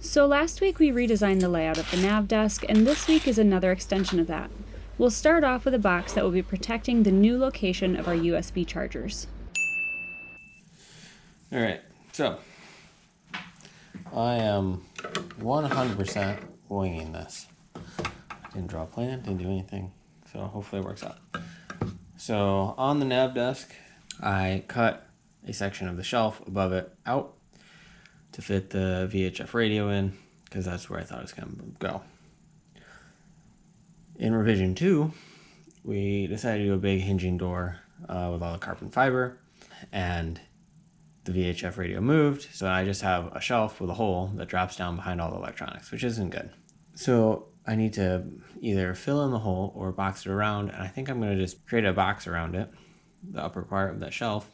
So last week we redesigned the layout of the nav desk, and this week is another extension of that. We'll start off with a box that will be protecting the new location of our USB chargers. Alright, so I am 100% winging this. I didn't draw a plan, didn't do anything, so hopefully it works out. So on the nav desk, I cut a section of the shelf above it out to fit the VHF radio in, because that's where I thought it was going to go. In revision 2, we decided to do a big hinging door with all the carbon fiber, and the VHF radio moved, so I just have a shelf with a hole that drops down behind all the electronics, which isn't good. So I need to either fill in the hole or box it around, and I think I'm going to just create a box around it, the upper part of that shelf,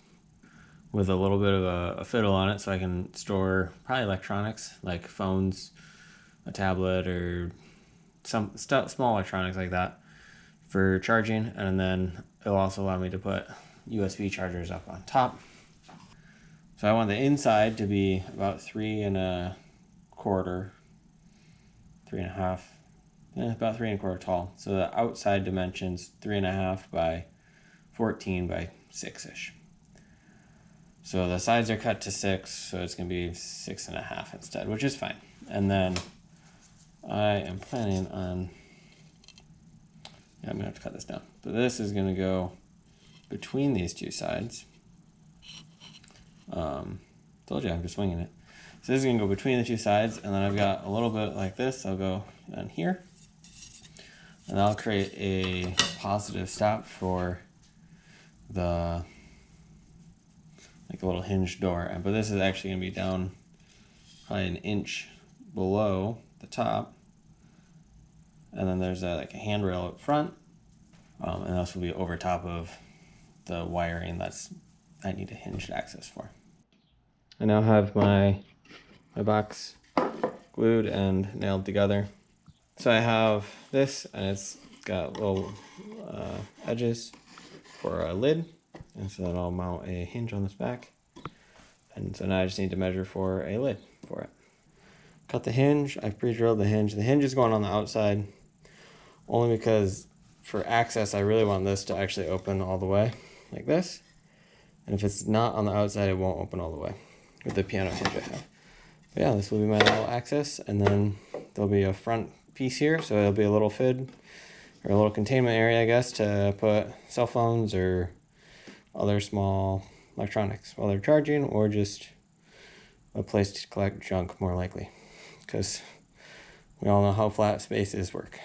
with a little bit of a fiddle on it, so I can store probably electronics like phones, a tablet, or some small electronics like that for charging, and then it'll also allow me to put USB chargers up on top. So I want the inside to be about 3.25, 3.5, about 3.25 tall. So the outside dimensions 3.5 by 14 by 6-ish. So the sides are cut to 6, so it's going to be 6.5 instead, which is fine. And then I am planning on, I'm going to have to cut this down. But this is going to go between these two sides. Told you I'm just winging it. So this is going to go between the two sides, and then I've got a little bit like this. I'll go on here, and I'll create a positive stop for the, like a little hinged door. But this is actually going to be down probably an inch below the top, and then there's like a handrail up front, and this will be over top of the wiring I need a hinged access for. I now have my box glued and nailed together. So I have this, and it's got little edges for a lid, and so then I'll mount a hinge on this back. And so now I just need to measure for a lid for it. Cut the hinge. I've pre-drilled the hinge. The hinge is going on the outside only because for access I really want this to actually open all the way like this. And if it's not on the outside, it won't open all the way with the piano hinge I have. But yeah, this will be my little access, and then there'll be a front piece here, so it'll be a little fid, or a little containment area, I guess, to put cell phones or other small electronics while they're charging, or just a place to collect junk, more likely, because we all know how flat spaces work.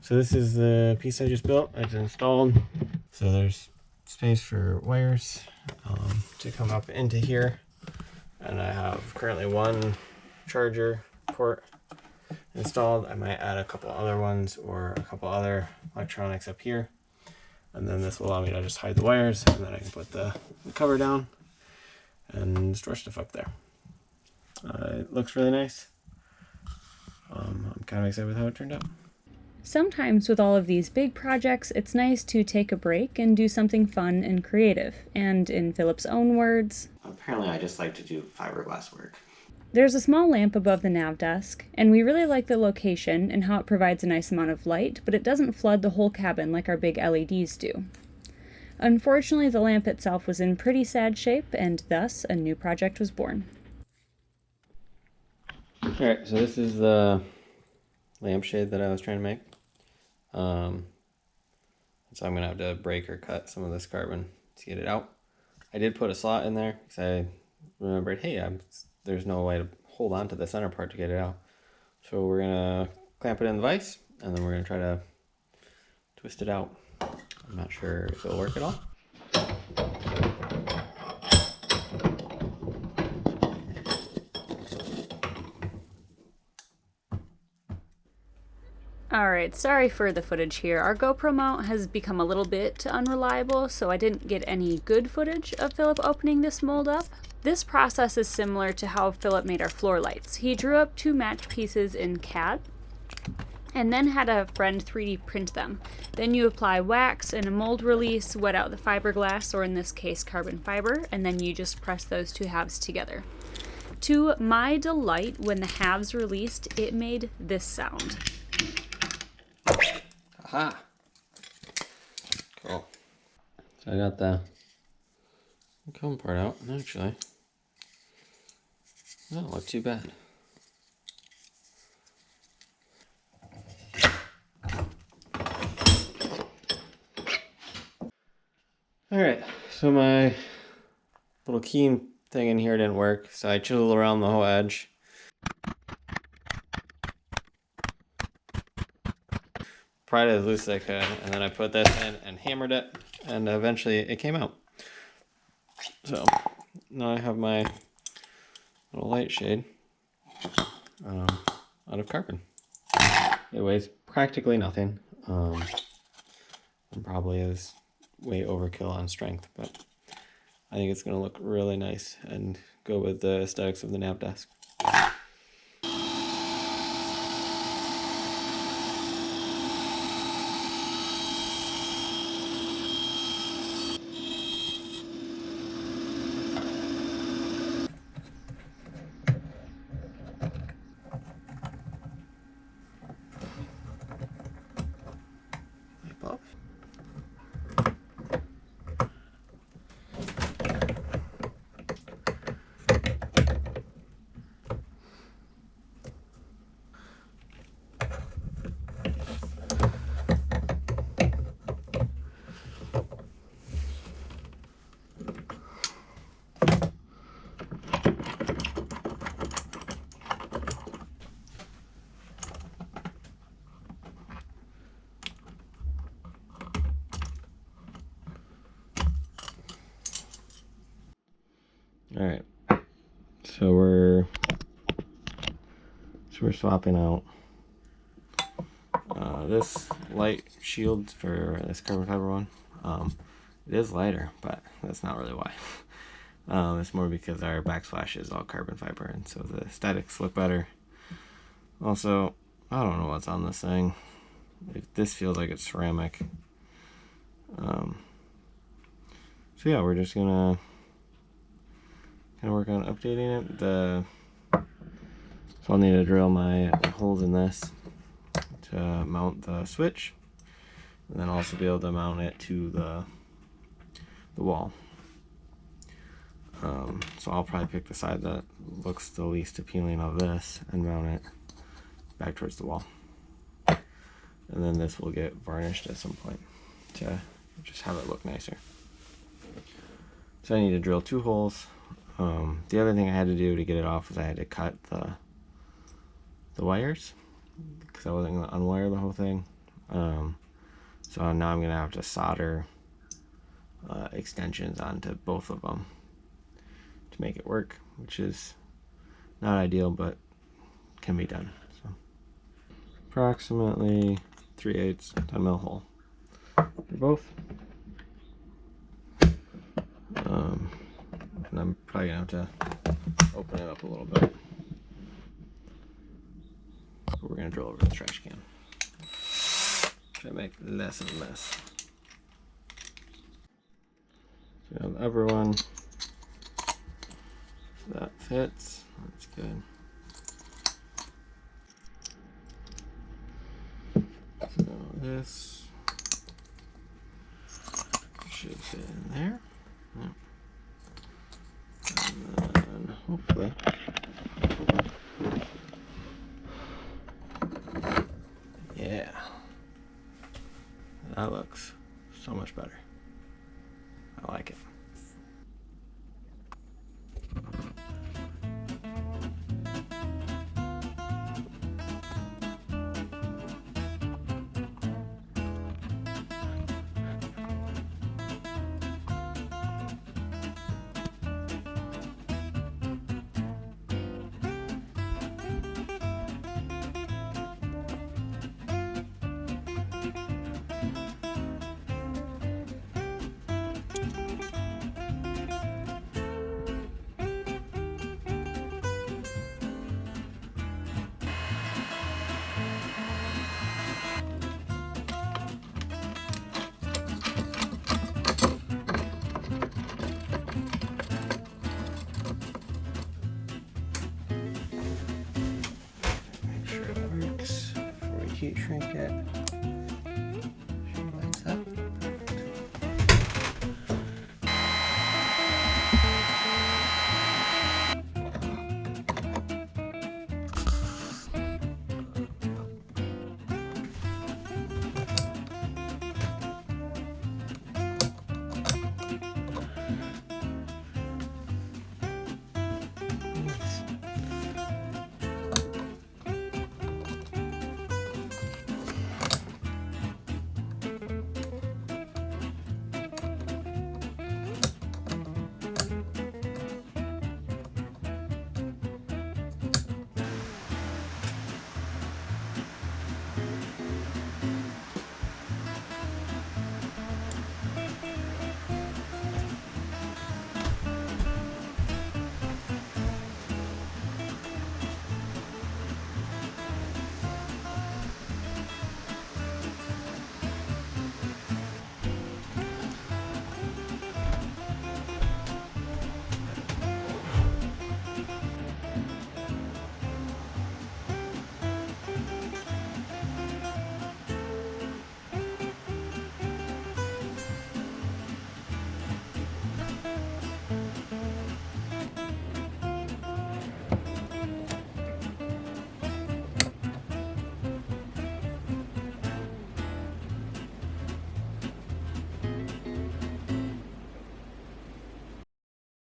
So this is the piece I just built. It's installed. So there's space for wires to come up into here. And I have currently one charger port installed. I might add a couple other ones or a couple other electronics up here. And then this will allow me to just hide the wires, and then I can put the cover down and store stuff up there. It looks really nice. I'm kind of excited with how it turned out. Sometimes with all of these big projects, it's nice to take a break and do something fun and creative. And in Philip's own words, apparently I just like to do fiberglass work. There's a small lamp above the nav desk, and we really like the location and how it provides a nice amount of light, but it doesn't flood the whole cabin like our big LEDs do. Unfortunately, the lamp itself was in pretty sad shape, and thus a new project was born. Alright, so this is the lampshade that I was trying to make. So I'm going to have to break or cut some of this carbon to get it out. I did put a slot in there because I remembered, hey, there's no way to hold on to the center part to get it out. So we're gonna clamp it in the vise, and then we're gonna try to twist it out. I'm not sure if it'll work at all. Alright, sorry for the footage here. Our GoPro mount has become a little bit unreliable, so I didn't get any good footage of Phillip opening this mold up. This process is similar to how Phillip made our floor lights. He drew up 2 matched pieces in CAD, and then had a friend 3D print them. Then you apply wax and a mold release, wet out the fiberglass, or in this case carbon fiber, and then you just press those 2 halves together. To my delight, when the halves released, it made this sound. Aha! Cool. So I got the comb part out, and actually, it doesn't look too bad. Alright, so my little keying thing in here didn't work, so I chiseled around the whole edge. Pried it as loose as I could, and then I put this in and hammered it, and eventually it came out. So now I have my little light shade out of carbon. It weighs practically nothing, and probably is way overkill on strength, but I think it's going to look really nice and go with the aesthetics of the nav desk. All right, so we're swapping out this light shield for this carbon fiber one. It is lighter, but that's not really why. It's more because our backsplash is all carbon fiber, and so the aesthetics look better. Also, I don't know what's on this thing. This feels like it's ceramic. So yeah, we're just gonna work on updating it. So I'll need to drill my holes in this to mount the switch, and then also be able to mount it to the wall. So I'll probably pick the side that looks the least appealing of this and mount it back towards the wall. And then this will get varnished at some point to just have it look nicer. So I need to drill 2 holes. The other thing I had to do to get it off was I had to cut the wires, because I wasn't going to unwire the whole thing. So now I'm going to have to solder extensions onto both of them to make it work, which is not ideal, but can be done. So approximately 3/8 10mm hole for both. And I'm probably gonna have to open it up a little bit. But we're gonna drill over the trash can. Try to make less of a mess. So we have the upper one. That fits. That's good. So this should fit in there. Yep. And then hopefully yeah, that looks so much better. I like it. heat shrink it.